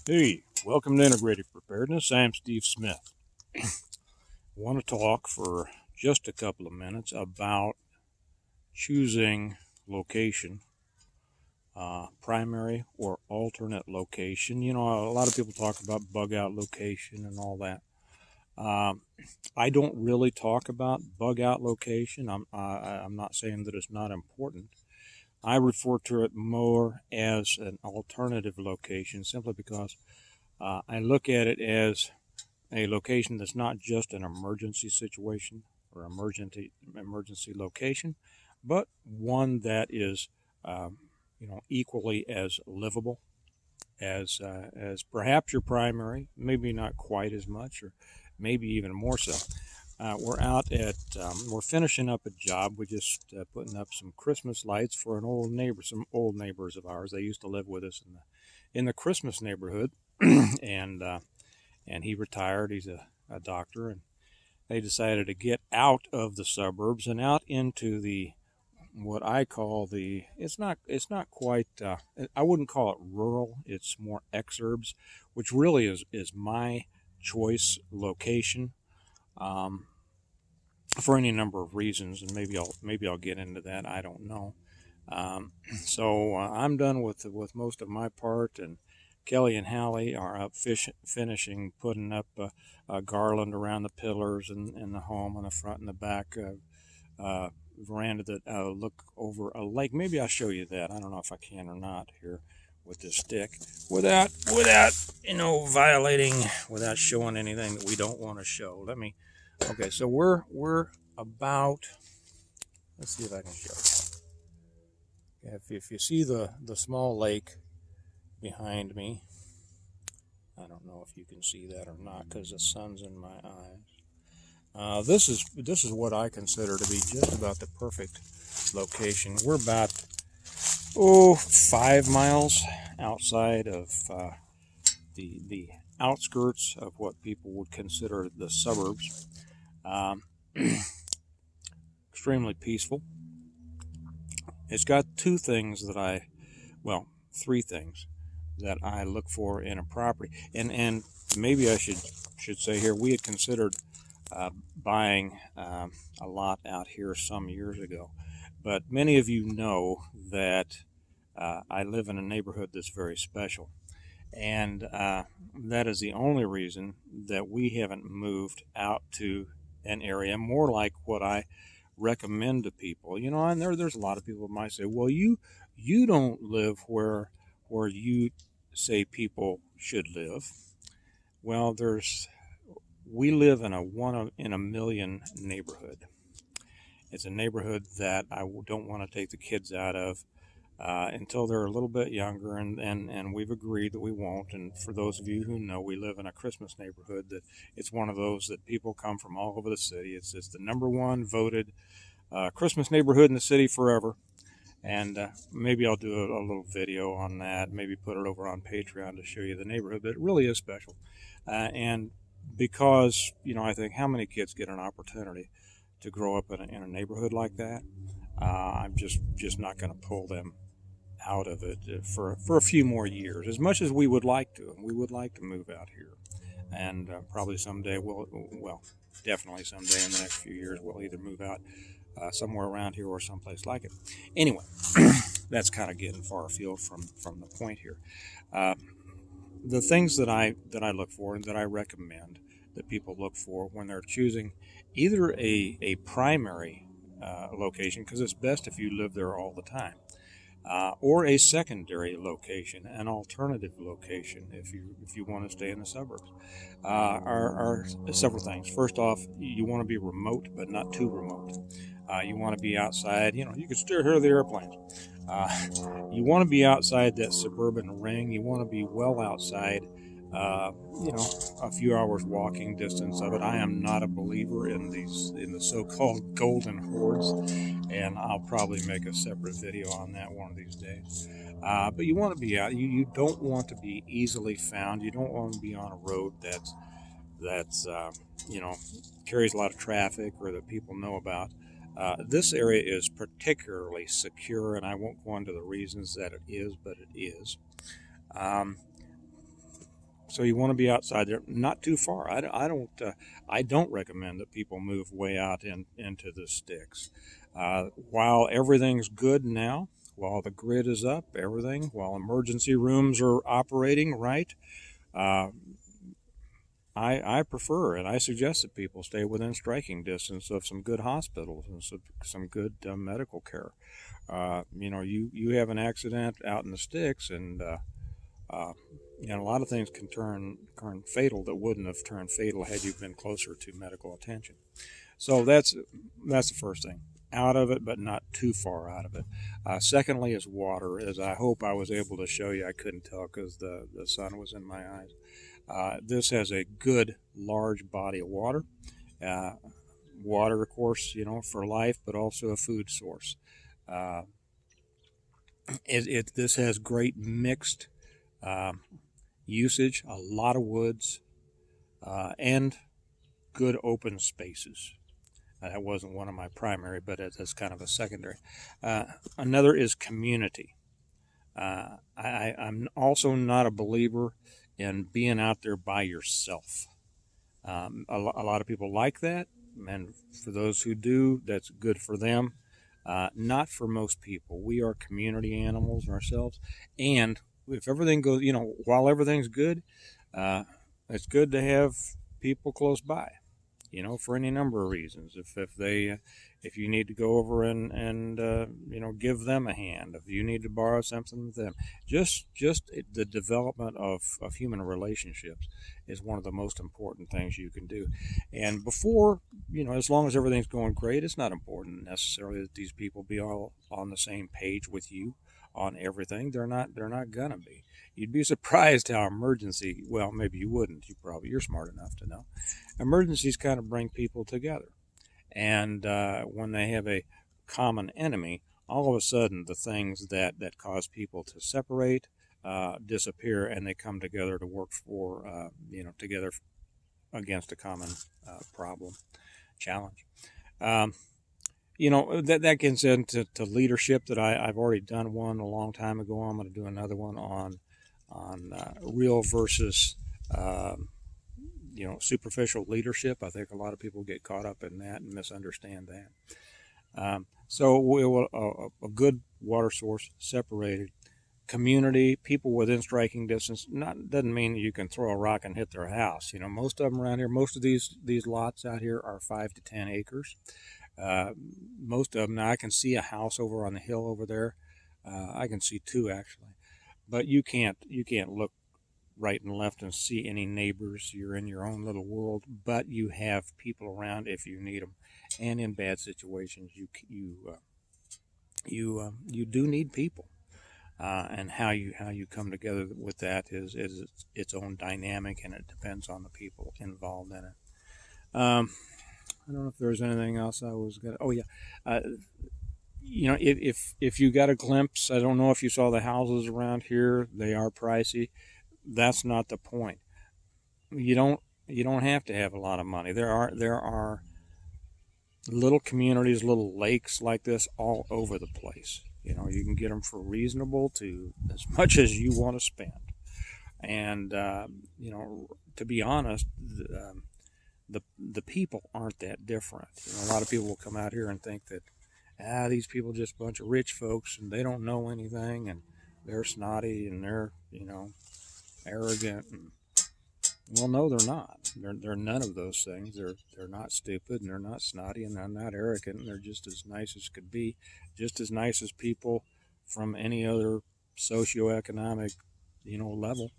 Hey, welcome to Integrated Preparedness. I'm Steve Smith. I want to talk for just a couple of minutes about choosing location, primary or alternate location. You know, a lot of people talk about bug out location and all that. Um, I don't really talk about bug out location. I'm not saying that it's not important. I refer to it more as an alternative location simply because I look at it as a location that's not just an emergency situation or emergency location, but one that is equally as livable as perhaps your primary, maybe not quite as much, or maybe even more so. We're finishing up a job. We're just putting up some Christmas lights for some old neighbors of ours. They used to live with us in the Christmas neighborhood, and he retired. He's a doctor, and they decided to get out of the suburbs and out into the what I call the it's not quite I wouldn't call it rural. It's more exurbs, which really is my choice location um, for any number of reasons, and maybe I'll get into that. I don't know. So I'm done with most of my part, and Kelly and Hallie are up finishing putting up a garland around the pillars and the home on the front and the back veranda that look over a lake. Maybe I'll show you that. I don't know if I can or not here with this stick without violating, without showing anything that we don't want to show. Let me. Okay, so we're about. Let's see if I can show you. If you see the small lake behind me, I don't know if you can see that or not because the sun's in my eyes. This is what I consider to be just about the perfect location. We're about 5 miles outside of the outskirts of what people would consider the suburbs. Um, Extremely peaceful. It's got three things that I look for in a property, and maybe I should say here we had considered buying a lot out here some years ago. But many of you know that I live in a neighborhood that's very special. And that is the only reason that we haven't moved out to an area more like what I recommend to people. You know, and there's a lot of people that might say, well, you don't live where you say people should live. Well, we live in a one in a million neighborhood. It's a neighborhood that I don't want to take the kids out of until they're a little bit younger, and we've agreed that we won't. And for those of you who know, we live in a Christmas neighborhood that it's one of those that people come from all over the city. It's the number one voted Christmas neighborhood in the city forever. And maybe I'll do a little video on that, maybe put it over on Patreon to show you the neighborhood, but it really is special. And because, I think how many kids get an opportunity to grow up in a neighborhood like that? I'm just not going to pull them out of it for a few more years, as much as we would like to. And we would like to move out here. And probably someday definitely someday in the next few years, we'll either move out somewhere around here or someplace like it. Anyway, that's kind of getting far afield from the point here. Uh, the things that I look for and that I recommend that people look for when they're choosing either a primary location, because it's best if you live there all the time, or a secondary location, an alternative location if you want to stay in the suburbs, are several things. First off, you want to be remote, but not too remote. You want to be outside. You can still hear the airplanes. Uh, you want to be outside that suburban ring. You want to be well outside. Uh, a few hours walking distance of it. I am not a believer in the so-called golden hordes, and I'll probably make a separate video on that one of these days. But you want to be out. You don't want to be easily found. You don't want to be on a road that's carries a lot of traffic or that people know about. This area is particularly secure, and I won't go into the reasons that it is, but it is. Um, So you want to be outside there, not too far. I don't recommend that people move way out into the sticks. While everything's good now, while the grid is up, everything, while emergency rooms are operating right, uh, I prefer and I suggest that people stay within striking distance of some good hospitals and some good medical care. You have an accident out in the sticks, uh, and a lot of things can turn fatal that wouldn't have turned fatal had you been closer to medical attention. So that's the first thing. Out of it, but not too far out of it. Secondly, is water. As I hope I was able to show you, I couldn't tell because the sun was in my eyes. This has a good large body of water. Uh, Water, of course, for life, but also a food source. Uh, this has great mixed um, usage, a lot of woods, and good open spaces. That wasn't one of my primary, but it's kind of a secondary. Another is community. I'm also not a believer in being out there by yourself. A lot of people like that, and for those who do, that's good for them. Not for most people. We are community animals ourselves, and if everything goes, while everything's good, uh, it's good to have people close by. For any number of reasons. If you need to go over and give them a hand, if you need to borrow something with them, just the development of human relationships is one of the most important things you can do. And before, as long as everything's going great, it's not important necessarily that these people be all on the same page with you on everything. They're not gonna be. You'd be surprised how well, maybe you wouldn't. You're smart enough to know. Emergencies kind of bring people together. And when they have a common enemy, all of a sudden the things that cause people to separate disappear, and they come together to work together against a common problem, challenge. Um, that gets into leadership that I've already done one a long time ago. I'm going to do another one on real versus superficial leadership. I think a lot of people get caught up in that and misunderstand that. A good water source, separated community, people within striking distance. Not doesn't mean you can throw a rock and hit their house. Most of them around here, most of these lots out here are 5 to 10 acres. Most of them, now I can see a house over on the hill over there. I can see two actually, but you can't look right and left and see any neighbors. You're in your own little world, but you have people around if you need them, and in bad situations, you do need people. And how you come together with that is its own dynamic, and it depends on the people involved in it. I don't know if there's anything else I was gonna. Oh yeah, if you got a glimpse, I don't know if you saw the houses around here. They are pricey. That's not the point. You don't have to have a lot of money. There are little communities, little lakes like this all over the place. You can get them for reasonable to as much as you want to spend. And to be honest, the people aren't that different. A lot of people will come out here and think that these people are just a bunch of rich folks and they don't know anything and they're snotty and they're arrogant. And, well, no, they're not. They're none of those things. They're not stupid and they're not snotty and they're not arrogant. And they're just as nice as could be, just as nice as people from any other socioeconomic level.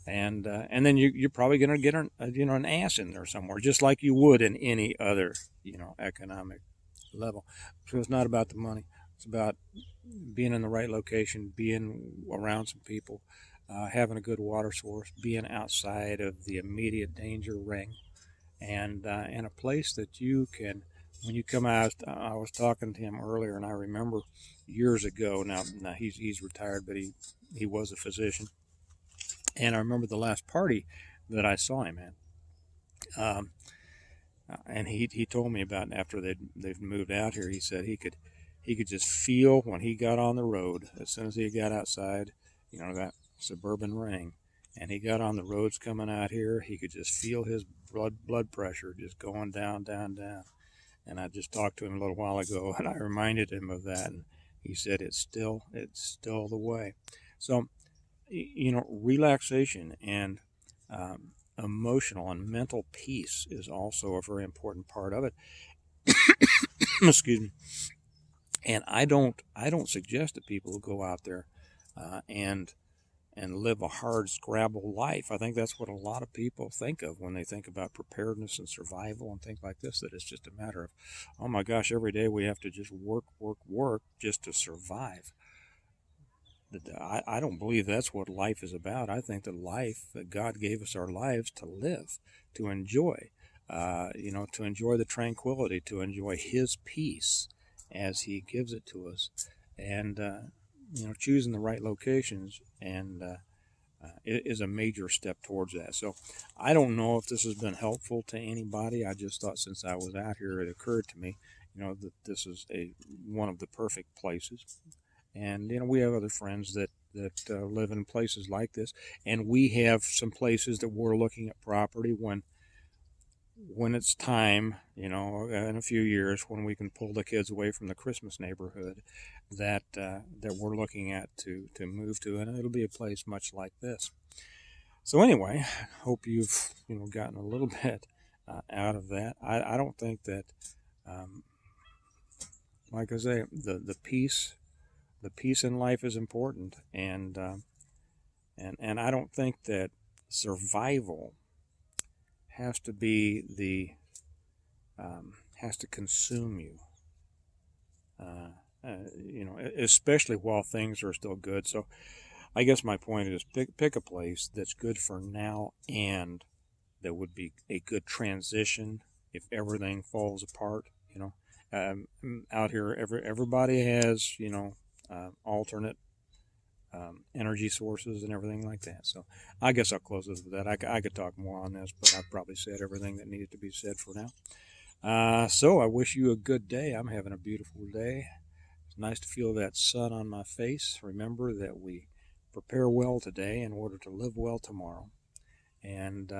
And then you're probably going to get an ass in there somewhere, just like you would in any other economic level. So it's not about the money. It's about being in the right location, being around some people, having a good water source, being outside of the immediate danger ring, and in a place that you can. When you come out, I was talking to him earlier, and I remember years ago. Now he's retired, but he was a physician. And I remember the last party that I saw him at, and he told me about after they've moved out here. He said he could just feel when he got on the road, as soon as he got outside, that suburban ring. and he got on the roads coming out here, he could just feel his blood pressure just going down, down, down. And I just talked to him a little while ago, and I reminded him of that, and he said it's still the way. So, relaxation and emotional and mental peace is also a very important part of it. Excuse me. And I don't suggest that people go out there and live a hard scrabble life. I think that's what a lot of people think of when they think about preparedness and survival and things like this, that it's just a matter of, oh my gosh, every day we have to just work just to survive. I don't believe that's what life is about. I think that God gave us our lives to live, to enjoy, to enjoy the tranquility, to enjoy His peace as He gives it to us, and choosing the right locations and it is a major step towards that. So I don't know if this has been helpful to anybody. I just thought since I was out here, it occurred to me, that this is one of the perfect places. And we have other friends that live in places like this, and we have some places that we're looking at property when it's time, in a few years, when we can pull the kids away from the Christmas neighborhood, that we're looking at to move to, and it'll be a place much like this. So anyway, hope you've gotten a little bit out of that. I don't think that, like I say, the peace in life is important, and I don't think that survival has to be has to consume you, especially while things are still good. So I guess my point is pick a place that's good for now, and that would be a good transition if everything falls apart. Out here, everybody has alternate energy sources and everything like that. So I guess I'll close this with that. I could talk more on this, but I've probably said everything that needed to be said for now. So I wish you a good day. I'm having a beautiful day. It's nice to feel that sun on my face. Remember that we prepare well today in order to live well tomorrow, and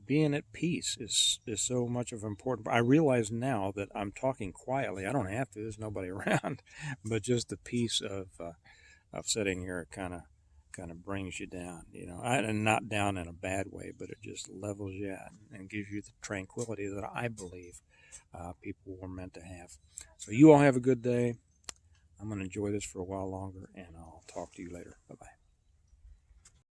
being at peace is so much of important. I realize now that I'm talking quietly. I don't have to. There's nobody around, but just the peace of sitting here kind of brings you down. And not down in a bad way, but it just levels you out and gives you the tranquility that I believe people were meant to have. So you all have a good day. I'm going to enjoy this for a while longer, and I'll talk to you later. Bye-bye.